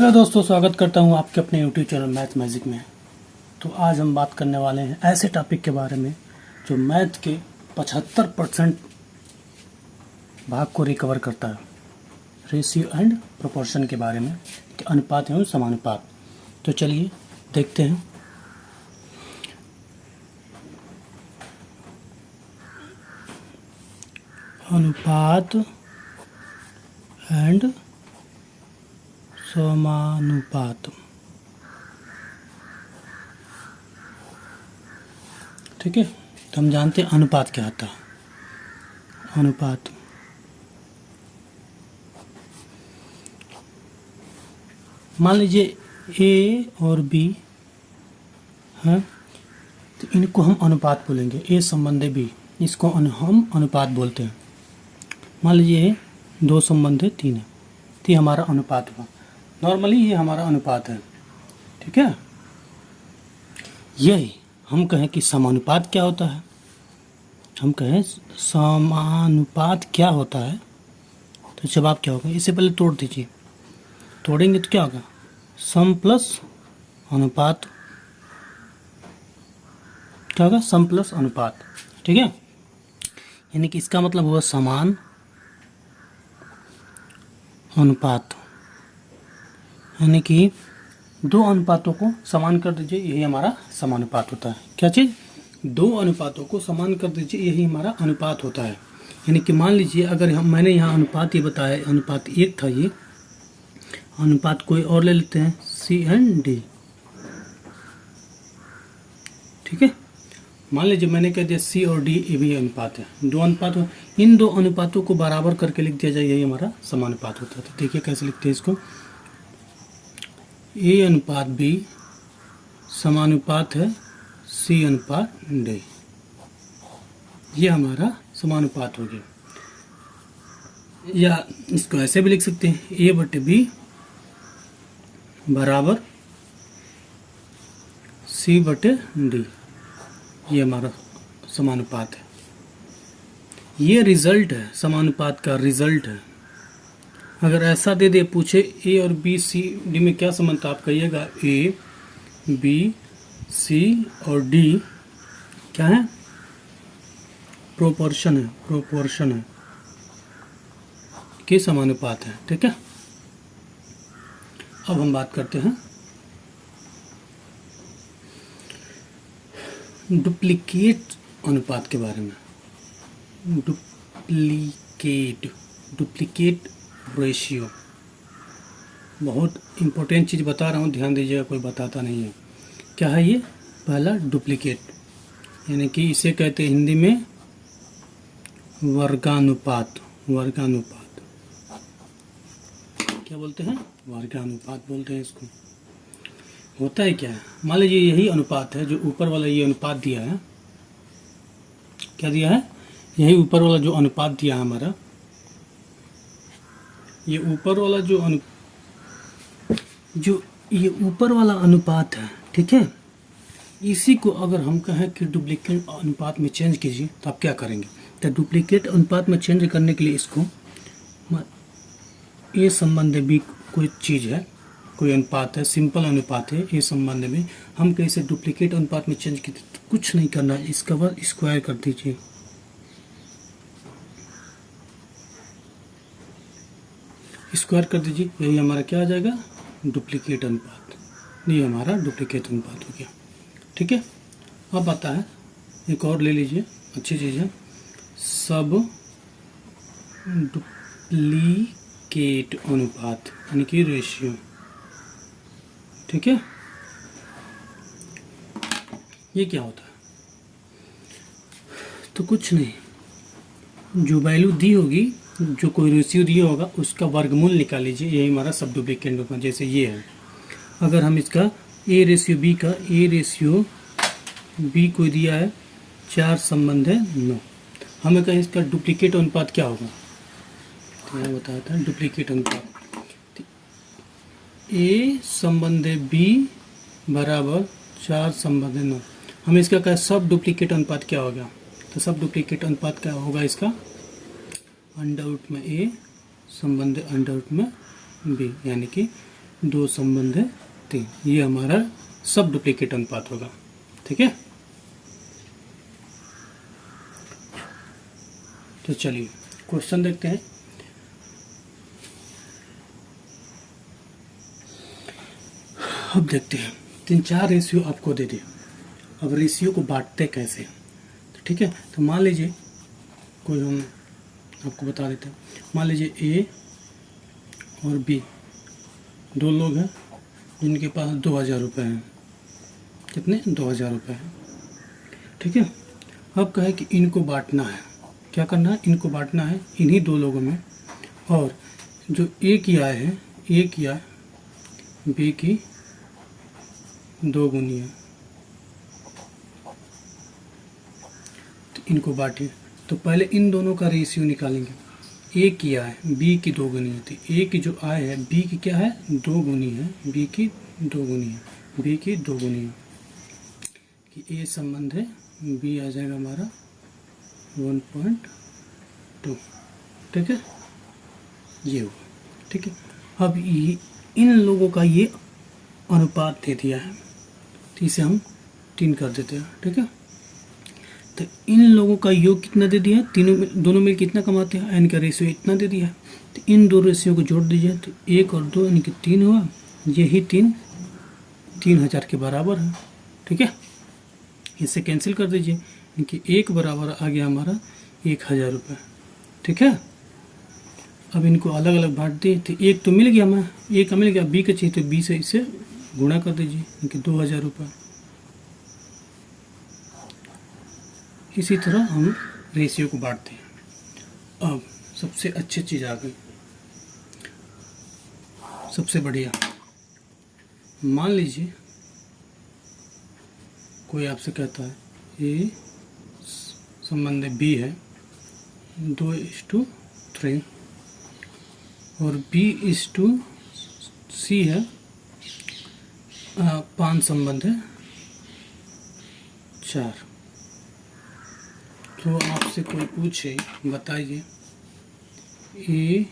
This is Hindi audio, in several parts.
हेलो दोस्तों, स्वागत करता हूं आपके अपने यूट्यूब चैनल मैथ मैजिक में। तो आज हम बात करने वाले हैं ऐसे टॉपिक के बारे में जो मैथ के 75% भाग को रिकवर करता है, रेशियो एंड प्रोपोर्शन के बारे में कि अनुपात एवं समानुपात। तो चलिए देखते हैं। अनुपात एंड समानुपात। ठीक है, तो हम जानते हैं अनुपात क्या होता है। अनुपात मान लीजिए ए और बी है, तो इनको हम अनुपात बोलेंगे। ए संबंध बी, इसको हम अनुपात बोलते हैं। मान लीजिए दो संबंध है, तीन है, तो ये हमारा अनुपात हुआ। नॉर्मली ये हमारा अनुपात है। ठीक है, यही हम कहें कि समानुपात क्या होता है। हम कहें समानुपात क्या होता है, तो जवाब क्या होगा? इससे पहले तोड़ दीजिए। तोड़ेंगे तो क्या होगा? सम प्लस अनुपात। क्या होगा? सम प्लस अनुपात। ठीक है, यानी कि इसका मतलब हुआ समान अनुपात, यानी कि दो अनुपातों को समान कर दीजिए, यही हमारा समानुपात होता है। क्या चीज़? दो अनुपातों को समान कर दीजिए, यही हमारा अनुपात होता है। यानी कि मान लीजिए अगर मैंने यहाँ अनुपात ये बताया, अनुपात 1 था, ये अनुपात कोई और ले लेते हैं, सी एंड डी। ठीक है, मान लीजिए मैंने कह दिया सी और डी ये भी अनुपात है, दो अनुपात हो। इन दो अनुपातों को बराबर करके लिख दिया जाए, यही हमारा समानुपात होता है। तो देखिए कैसे लिखते हैं इसको। ए अनुपात बी समानुपात है सी अनुपात डी, ये हमारा समानुपात हो गया। या इसको ऐसे भी लिख सकते हैं, ए बटे बी बराबर सी बटे डी, ये हमारा समानुपात है। ये रिजल्ट है, समानुपात का रिजल्ट है। अगर ऐसा दे दे, पूछे ए और बी सी डी में क्या संबंध था, आप कहिएगा ए बी सी और डी क्या है? प्रोपोर्शन है, प्रोपोर्शन है के समानुपात है। ठीक है, अब हम बात करते हैं डुप्लीकेट अनुपात के बारे में। डुप्लीकेट रेशियो, बहुत इंपॉर्टेंट चीज़ बता रहा हूँ, ध्यान दीजिएगा, कोई बताता नहीं है। क्या है ये? पहला डुप्लीकेट, यानी कि इसे कहते हैं हिंदी में वर्गानुपात। वर्गानुपात क्या बोलते हैं? वर्गानुपात बोलते हैं इसको। होता है क्या है? मान लीजिए यही अनुपात है, जो ऊपर वाला ये अनुपात दिया है। क्या दिया है? यही ऊपर वाला जो अनुपात दिया है हमारा, ये ऊपर वाला जो ये ऊपर वाला अनुपात है। ठीक है, इसी को अगर हम कहें कि डुप्लीकेट अनुपात में चेंज कीजिए, तो आप क्या करेंगे? तो डुप्लीकेट अनुपात में चेंज करने के लिए इसको ए संबंध बी कोई चीज़ है, कोई अनुपात है, सिंपल अनुपात है, ए संबंध में हम कैसे डुप्लीकेट अनुपात में चेंज कीजिए, तो कुछ नहीं करना है, इसका बाद स्क्वायर कर दीजिए। स्क्वायर कर दीजिए, यही हमारा क्या आ जाएगा? डुप्लीकेट अनुपात। ये हमारा डुप्लीकेट अनुपात हो गया। ठीक है, अब आता है एक और ले लीजिए, अच्छी चीज़ है, सब डुप्लीकेट अनुपात, यानी कि रेशियो। ठीक है, ये क्या होता है? तो कुछ नहीं, जो वैल्यू दी होगी, जो कोई रेशियो दिया होगा, उसका वर्गमूल निकाल लीजिए, यही हमारा सब डुप्लीकेट अनुपात। जैसे ये है, अगर हम इसका ए रेशियो बी का, ए रेशियो बी को दिया है 4 संबंध है 9, हमें कहें इसका डुप्लीकेट अनुपात क्या होगा? तो यहाँ बताया था डुप्लीकेट अनुपात, ए संबंध है बी बराबर 4 संबंध है 9। हमें इसका कहें सब डुप्लीकेट अनुपात क्या होगा? तो सब डुप्लीकेट अनुपात क्या होगा इसका? अंडर रूट में ए संबंध अंडर रूट में बी, यानी कि 2 संबंध है 3, ये हमारा सब डुप्लीकेट अनुपात होगा। ठीक है, तो चलिए क्वेश्चन देखते हैं। अब देखते हैं 3-4 रेशियो आपको दे दिया, अब रेशियो को बांटते कैसे। तो ठीक है, तो मान लीजिए कोई हम आपको बता देते हैं, मान लीजिए ए और बी 2 लोग हैं जिनके पास 2000 रुपये हैं। कितने? 2000 रुपये हैं। ठीक है, अब कहे कि इनको बांटना है। क्या करना है? इनको बांटना है इन्हीं 2 लोगों में, और जो ए की आय है, ए की आय बी की 2 गुनी है, तो इनको बांटिए। तो पहले इन दोनों का रेशियो निकालेंगे। ए की आय बी की 2 गुनी है, तो ए की जो आय है बी की क्या है? 2 गुनी है, बी की 2 गुनी है, बी की 2 गुनी है। कि ए संबंध है, बी आ जाएगा हमारा 1.2। ठीक है, ये हुआ। ठीक है, अब ये इन लोगों का ये अनुपात दे दिया है, तो इसे हम 3 कर देते हैं। ठीक है, तो इन लोगों का योग कितना दे दिया है? दोनों मिल कितना कमाते हैं? n का रेशियो इतना दे दिया है। तो इन 2 रेशियो को जोड़ दीजिए, तो 1 और 2 यानी कि 3 हुआ। यही 3000 के बराबर है। ठीक है, इसे कैंसिल कर दीजिए, यानी कि 1 बराबर आ गया हमारा 1000 रुपये। ठीक है, अब इनको अलग अलग बांट दिए, तो 1 तो मिल गया, हमें 1 का मिल गया, बी का चाहिए तो बी से इसे गुणा कर दीजिए, यानी कि 2000 रुपये। इसी तरह हम रेशियो को बांटते हैं। अब सबसे अच्छी चीज़ आ गई, सबसे बढ़िया। मान लीजिए कोई आपसे कहता है ए संबंध बी है 2:3 और B/C है 5 संबंध है 4। तो आपसे कोई पूछे, बताइए ए,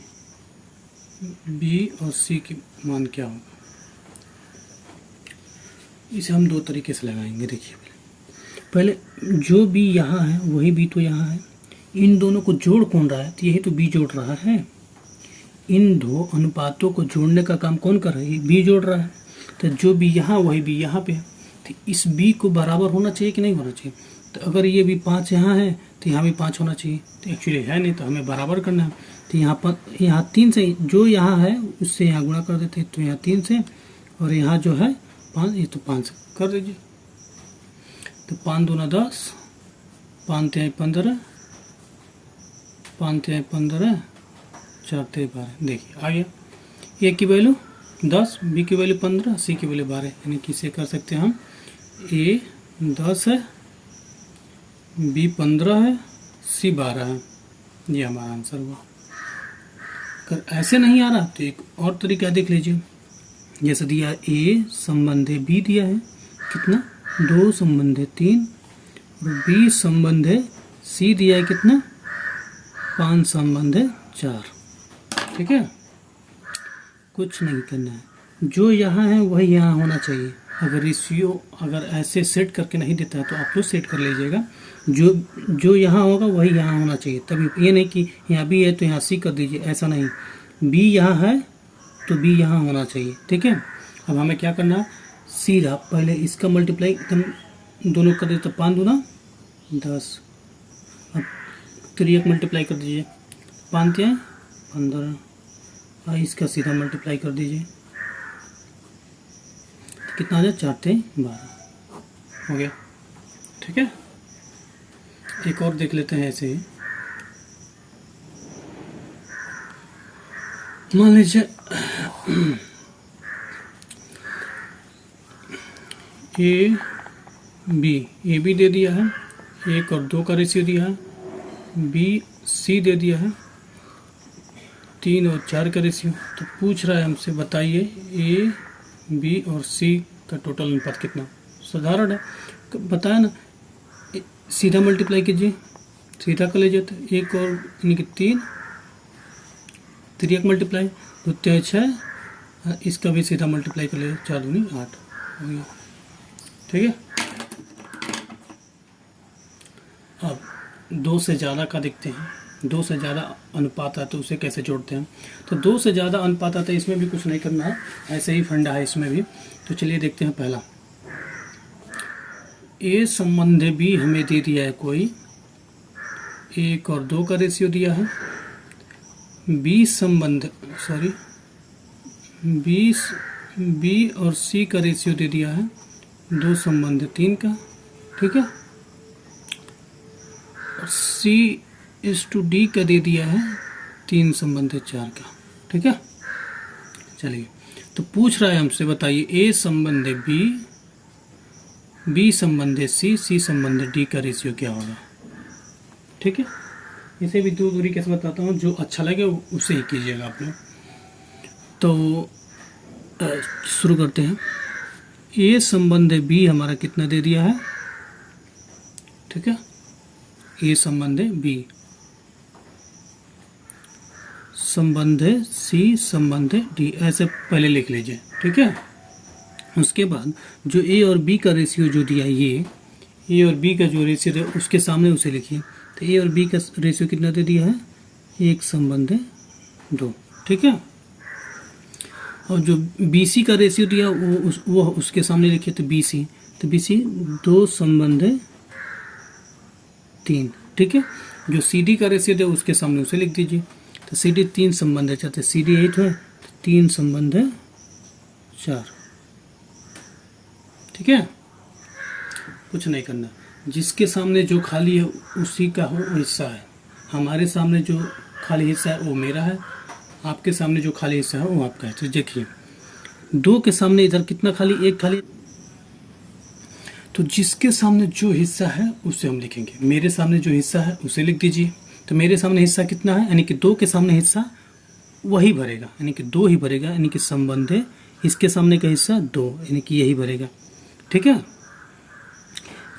बी और सी की मान क्या होगा। इसे हम 2 तरीके से लगाएंगे। देखिए, पहले जो बी यहाँ है वही बी तो यहाँ है, इन दोनों को जोड़ कौन रहा है? तो यही तो बी जोड़ रहा है। इन 2 अनुपातों को जोड़ने का काम कौन कर रहा है? ये बी जोड़ रहा है। तो जो बी यहाँ वही बी यहाँ पे है, तो इस बी को बराबर होना चाहिए कि नहीं होना चाहिए? तो अगर ये भी 5 यहाँ है तो यहाँ भी 5 होना चाहिए, तो एक्चुअली है नहीं, तो हमें बराबर करना है। तो यहाँ 3 से जो यहाँ है उससे यहाँ गुणा कर देते हैं, तो यहाँ 3 से, और यहाँ जो है 5, ये तो 5 से कर दीजिए। तो 5 दूना 10, 5 तिहाई 15, 5 तिहाई 15, 4 तिहाई 12। देखिए आ गया। ए की वैल्यू 10, बी की वैल्यू 15, सी की वैल्यू 12, यानी कि इसे कर सकते हैं हम ए 10 है, बी 15 है, सी 12 है। ये हमारा आंसर हुआ। अगर ऐसे नहीं आ रहा तो एक और तरीका देख लीजिए। जैसे दिया ए संबंध है बी दिया है कितना? 2 संबंध है 3, और बी संबंध है सी दिया है कितना? 5 संबंध है 4। ठीक है, कुछ नहीं करना है, जो यहाँ है वही यहाँ होना चाहिए। अगर रेशियो अगर ऐसे सेट करके नहीं देता है तो आप लोग सेट कर लीजिएगा, जो यहाँ होगा वही यहाँ होना चाहिए। तभी, ये नहीं कि यहाँ बी है तो यहाँ सी कर दीजिए, ऐसा नहीं। बी यहाँ है तो बी यहाँ होना चाहिए। ठीक है, अब हमें क्या करना है? सीधा पहले इसका मल्टीप्लाई एकदम दोनों कर देते, 5 दूना 10। अब 3 मल्टीप्लाई कर दीजिए, 5 तिहाई 15, और इसका सीधा मल्टीप्लाई कर दीजिए, कितना आ जाए? 4 तिहाई 12 हो गया। ठीक है, एक और देख लेते हैं ऐसे ही। मान लीजिए ए बी दे दिया है, 1 और 2 का रेशियो दिया है, बी सी दे दिया है 3 और 4 का रेशियो। तो पूछ रहा है हमसे, बताइए ए बी और सी का टोटल अनुपात कितना। साधारण है, बताया ना, सीधा मल्टीप्लाई कीजिए, सीधा कर लीजिए। तो 1 और यानी कि 3 मल्टीप्लाई 2 तिहाई 6, इसका भी सीधा मल्टीप्लाई कर ले, 4 दूनी 8 हो गया। ठीक है, अब 2 से ज़्यादा का देखते हैं। 2 से ज़्यादा अनुपात है तो उसे कैसे जोड़ते हैं। तो 2 से ज़्यादा अनुपात आता है, इसमें भी कुछ नहीं करना है, ऐसे ही फंडा है इसमें भी। तो चलिए देखते हैं। पहला, ए संबंध बी हमें दे दिया है कोई, 1 और 2 का रेशियो दिया है। बी संबंध बी और सी का रेशियो दे दिया है 2 संबंध 3 का। ठीक है, और सी इस टू डी का दे दिया है 3 संबंध 4 का। ठीक है, चलिए तो पूछ रहा है हमसे, बताइए ए संबंध बी संबंध सी संबंध डी का रेशियो क्या होगा। ठीक है, इसे भी 2 दूरी कैसे बताता हूँ, जो अच्छा लगे उसे ही कीजिएगा आप लोग। तो शुरू करते हैं। ए संबंध बी हमारा कितना दे दिया है। ठीक है, ए संबंध बी, संबंध सी संबंध डी, ऐसे पहले लिख लीजिए। ठीक है, उसके बाद जो ए और बी का रेशियो जो दिया है, ये ए और बी का जो रेशियो है उसके सामने उसे लिखिए। तो ए और बी का रेशियो कितना दे दिया है, 1 संबंध 2। ठीक है, और जो बी सी का रेशियो दिया वो उसके सामने लिखिए। तो बी सी 2 संबंध 3। ठीक है, जो सी डी का रेशियो दिया उसके सामने उसे लिख दीजिए। तो सी डी 3 संबंध चाहते, सी डी 8 है, 3 संबंध 4। ठीक है, कुछ नहीं करना, जिसके सामने जो खाली है उसी का वो हिस्सा है। हमारे सामने जो खाली हिस्सा है वो मेरा है, आपके सामने जो खाली हिस्सा है वो आपका है। तो देखिए 2 के सामने इधर कितना खाली, 1 खाली। तो जिसके सामने जो हिस्सा है उसे हम लिखेंगे। मेरे सामने जो हिस्सा है उसे लिख दीजिए। तो मेरे सामने हिस्सा कितना है, यानी कि 2 के सामने हिस्सा वही भरेगा, यानी कि 2 ही भरेगा, यानी कि संबंध है इसके सामने का हिस्सा 2, यानी कि यही भरेगा। ठीक है,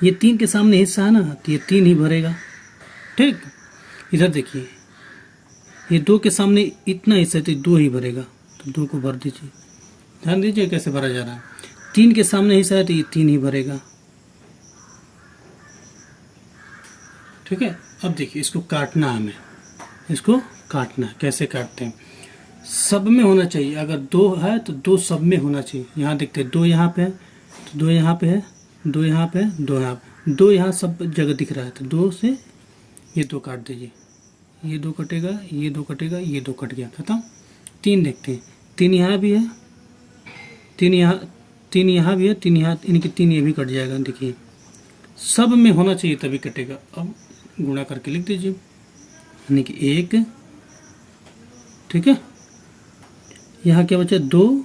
ये 3 के सामने हिस्सा है ना, तो ये 3 ही भरेगा। ठीक, इधर देखिए ये 2 के सामने इतना हिस्सा है तो 2 ही भरेगा, तो 2 को भर दीजिए। ध्यान दीजिए कैसे भरा जा रहा है। 3 के सामने हिस्सा है तो ये 3 ही भरेगा। ठीक है, अब देखिए इसको काटना है, हमें इसको काटना है। कैसे काटते हैं, सब में होना चाहिए। अगर 2 है तो 2 सब में होना चाहिए। यहाँ देखते हैं 2 यहाँ पे है, तो 2 यहाँ पे है, 2 यहाँ पे है, 2 यहाँ पे, 2 यहाँ सब जगह दिख रहा है। तो 2 से ये 2 काट दीजिए, ये 2 कटेगा, ये 2 कटेगा, ये 2 कट गया, खत्म। 3 देखते हैं, 3 यहाँ भी है, 3 यहाँ भी है, 3 यहाँ, इनकी 3 ये भी कट जाएगा। देखिए सब में होना चाहिए तभी कटेगा। अब गुणा करके लिख दीजिए, यानी कि 1। ठीक है, यहाँ क्या बचा 2,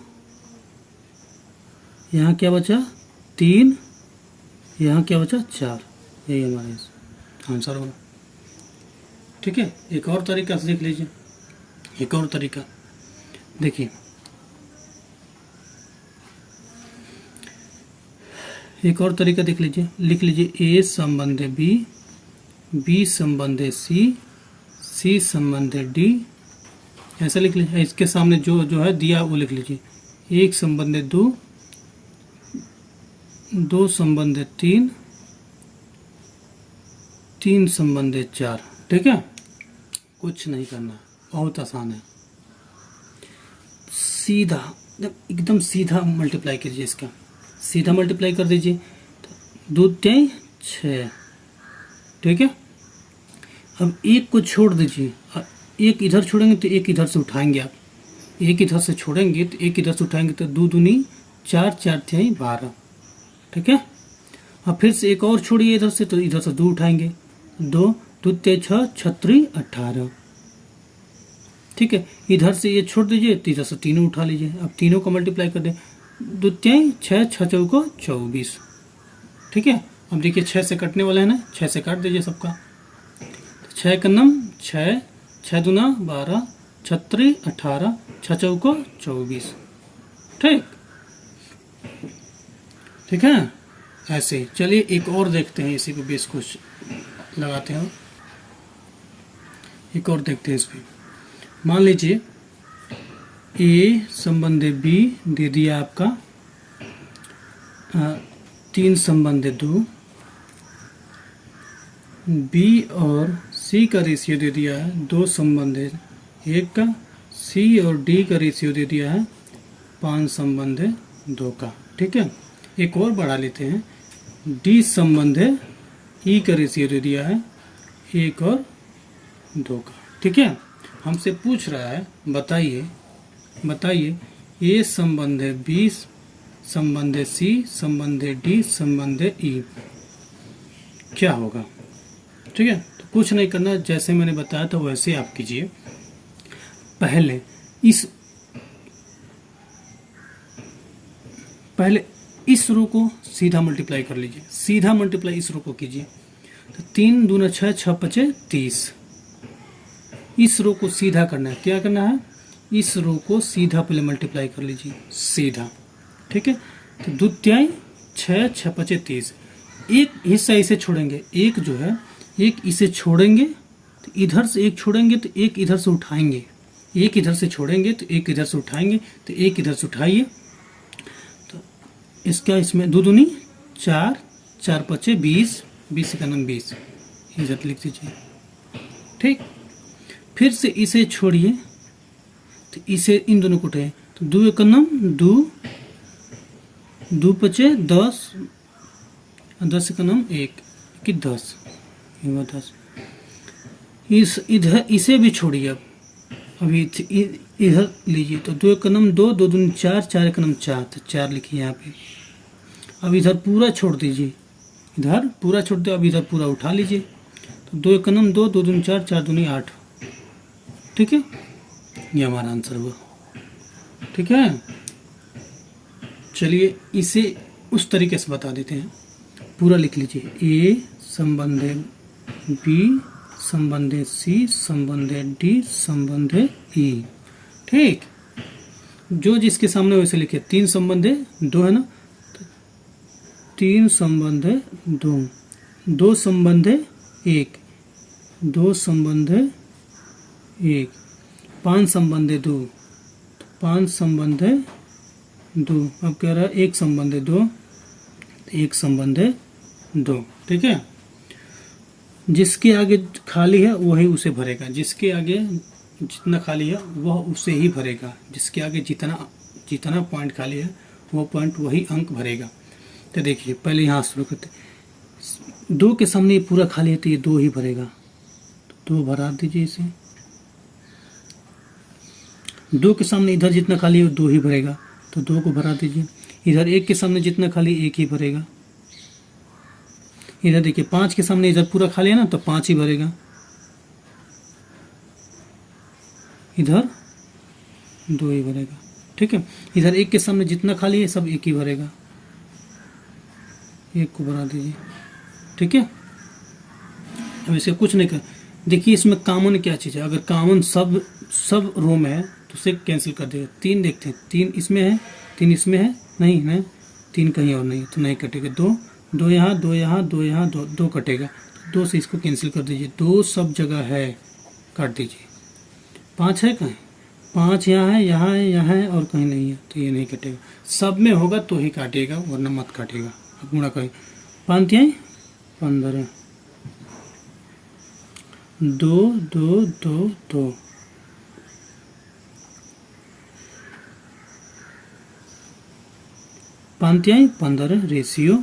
यहाँ क्या बचा 3, यहाँ क्या बचा 4। यही हमारा आंसर होगा। ठीक है, एक और तरीका से देख लीजिए। एक और तरीका देखिए, एक और तरीका देख लीजिए। लिख लीजिए ए संबंध बी संबंध सी संबंध डी, ऐसा लिख लीजिए। इसके सामने जो है दिया वो लिख लीजिए। 1 संबंध 2 संबंध 3 संबंध 4। ठीक है, कुछ नहीं करना, बहुत आसान है। सीधा एकदम सीधा मल्टीप्लाई कीजिए, इसका सीधा मल्टीप्लाई कर दीजिए। तो 2 3 6। ठीक है, अब 1 को छोड़ दीजिए, 1 इधर छोड़ेंगे तो 1 इधर से उठाएंगे आप, 1 इधर से छोड़ेंगे तो 1 इधर से उठाएंगे, तो 2 दूनी 4, 4 3 12। ठीक है, अब फिर से 1 और छोड़िए इधर से, तो इधर से 2 उठाएंगे, 2 2 3 6 36 18। ठीक है, इधर से ये छोड़ दीजिए तो इधर से तीनों उठा लीजिए। अब तीनों को मल्टीप्लाई कर दें, 2 3 6 6 चौको 24। ठीक है, अब देखिए 6 से कटने वाला है ना, 6 से काट दीजिए सबका। 6 का नम 6, 6 दूना 12, 36 18, 6 चौको 24। ठीक है, ऐसे। चलिए एक और देखते हैं, इसी पे बेस कुछ लगाते हैं, एक और देखते हैं इस पे। मान लीजिए ए संबंध बी दे दिया आपका 3 संबंध 2, बी और सी का रेशियो दे दिया है 2 संबंध 1 का, सी और डी का रेशियो दे दिया है 5 संबंध 2 का। ठीक है, एक और बढ़ा लेते हैं, डी संबंध ई का रेशियो दे दिया है 1 और 2 का। ठीक है, हमसे पूछ रहा है बताइए ए संबंध बी संबंध सी संबंध डी संबंध ई क्या होगा। ठीक है, तो कुछ नहीं करना, जैसे मैंने बताया था वैसे आप कीजिए। पहले इस रो को सीधा मल्टीप्लाई कर लीजिए, सीधा मल्टीप्लाई इस रो को कीजिए। तो 3 दूना 6, 6 पचे 30। इस रो को सीधा करना है, क्या करना है, इस रो को सीधा पहले मल्टीप्लाई कर लीजिए, सीधा। ठीक है, तो 2 तिहाई 6, 6 पचे 30। एक हिस्सा इसे छोड़ेंगे, एक जो है एक इसे छोड़ेंगे तो इधर से एक छोड़ेंगे तो एक इधर से उठाएंगे, एक इधर से छोड़ेंगे तो एक इधर से उठाएंगे, तो एक इधर से उठाइए। तो इसका इसमें 2 दूनी 4, 4 पचे 20, 20 का नाम 20 इधर लिख दीजिए। ठीक, फिर से इसे छोड़िए तो इसे इन दोनों को उठाए, तो 2 का नाम 2, 2 पचे 10, 10 का नाम 1 कि 10, 10। इस इधर इसे भी छोड़िए, अभी इधर लीजिए, तो 2 का नाम 2, 2 दूनी 4, 4 का नाम 4, तो 4 लिखिए यहाँ पे। अब इधर पूरा छोड़ दीजिए, इधर पूरा छोड़ दो, अब इधर पूरा उठा लीजिए, तो 2 का नाम 2, 2 दूनी 4, 4 दूनी 8। ठीक है, ये हमारा आंसर हुआ। ठीक है, चलिए इसे उस तरीके से बता देते हैं, पूरा लिख लीजिए, ए संबंध बी संबंध सी संबंध डी संबंध ई। ठीक, जो जिसके सामने वैसे लिखे, 3 संबंध 2 है ना, तो 3 संबंध 2, 2 संबंध 1, 2 संबंध 1, 5 संबंध 2, 5 संबंध 2। अब कह रहा है 1 संबंध 2, 1 संबंध 2। ठीक है, जिसके आगे खाली है वही उसे भरेगा, जिसके आगे जितना खाली है वह उसे ही भरेगा, जिसके आगे जितना पॉइंट खाली है वो पॉइंट वही अंक भरेगा। तो देखिए पहले यहाँ शुरू करते, 2 के सामने ये पूरा खाली है तो ये 2 ही भरेगा, तो 2 भरा दीजिए इसे। 2 के सामने इधर जितना खाली है 2 ही भरेगा, तो 2 को भरा दीजिए। इधर 1 के सामने जितना खाली 1 ही भरेगा। इधर देखिए 5 के सामने इधर पूरा खाली है ना, तो 5 ही भरेगा। इधर 2 ही भरेगा। ठीक है, इधर 1 के सामने जितना खाली है सब 1 ही भरेगा, 1 को भरा दीजिए। ठीक है, अब इसे कुछ नहीं कर, देखिए इसमें कॉमन क्या चीज़ है, अगर कॉमन सब रो में है तो उसे कैंसिल कर देगा। 3 देखते हैं, 3 इसमें है, 3 इसमें है, नहीं है, 3 कहीं और नहीं है तो नहीं कटेगा। 2 2 यहाँ, 2 यहाँ, 2 यहाँ, 2 कटेगा, 2 से इसको कैंसिल कर दीजिए। 2 सब जगह है, काट दीजिए। 5 है कहीं, 5 यहाँ है, यहाँ है, यहाँ है और कहीं नहीं है, तो ये नहीं कटेगा। सब में होगा तो ही काटेगा, वरना मत काटेगा। अब गुणा करें, 5 तिहाई 15, 2 2 2 2, 5 तिहाई 15 रेशियो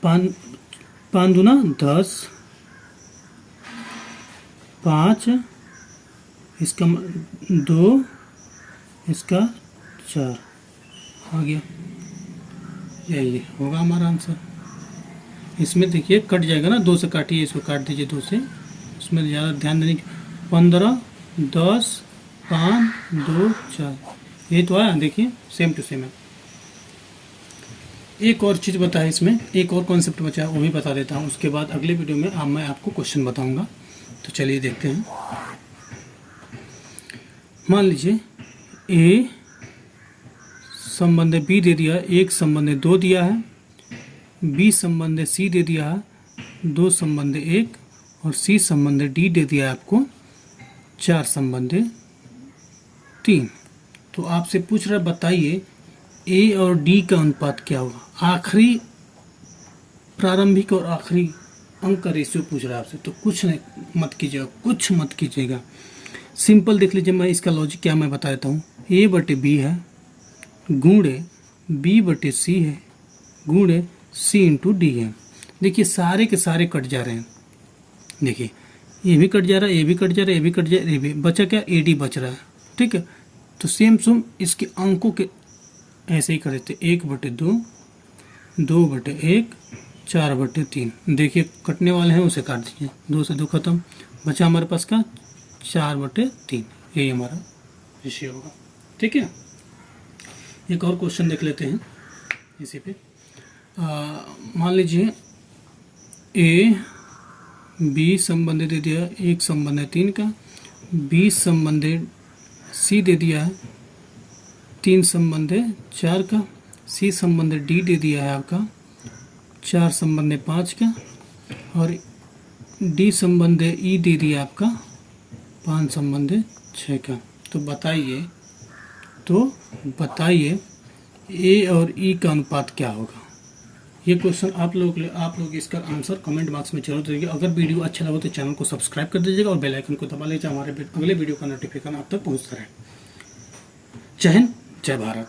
5 दूना 10, 5 इसका 2 इसका 4 आ गया। यही होगा हमारा आंसर। इसमें देखिए कट जाएगा ना, 2 से काटिए, इसको काट दीजिए 2 से, इसमें ज़्यादा ध्यान देने की। 15 10 5 2 4, ये तो आया, देखिए सेम टू सेम है। एक और चीज़ बताए इसमें, एक और कॉन्सेप्ट बचा है वो भी बता देता हूँ, उसके बाद अगले वीडियो में मैं आपको क्वेश्चन बताऊँगा। तो चलिए देखते हैं। मान लीजिए ए संबंध बी दे दिया है, 1 संबंध 2 दिया है, बी संबंध सी दे दिया है 2 संबंध 1, और सी संबंध डी दे दिया है आपको 4 संबंध 3। तो आपसे पूछ रहा बताइए ए और डी का अनुपात क्या होगा। आखिरी प्रारंभिक और आखिरी अंक का रेशियो पूछ रहा है आपसे, तो कुछ नहीं मत कीजिएगा, कुछ मत कीजिएगा। सिंपल देख लीजिए, मैं इसका लॉजिक क्या मैं बता देता हूँ। ए बटे बी है गुणे बी बटे सी है गुणे सी इंटू डी है। देखिए सारे के सारे कट जा रहे हैं, देखिए ये भी कट जा रहा है, ये भी कट जा रहा है, ये भी कट जा रहा है, ये भी बचा क्या, ए डी बच रहा है। ठीक है, तो सेम सुम इसके अंकों के ऐसे ही कर देते, 1/2, 2/1, 4/3। देखिए कटने वाले हैं उसे काट दीजिए, 2 से 2 खत्म, बचा हमारे पास का 4/3। यही हमारा विषय होगा। ठीक है, एक और क्वेश्चन देख लेते हैं इसी पे। मान लीजिए ए बी संबंध दे दिया है, एक संबंध है 3 का, बी संबंध सी दे दिया है, 3 संबंध है 4 का, सी संबंध डी दे दिया है आपका 4 संबंध है 5 का, और डी संबंध ई दे दिया आपका 5 संबंध है 6 का। तो बताइए ए और ई का अनुपात क्या होगा। ये क्वेश्चन आप लोग इसका आंसर कमेंट बॉक्स में जरूर दीजिएगा। अगर वीडियो अच्छा लगा तो चैनल को सब्सक्राइब कर दीजिएगा और बेल आइकन को दबा लीजिए, हमारे अगले वीडियो का नोटिफिकेशन आप तक पहुंचता रहे। जय हिंद, जय भारत।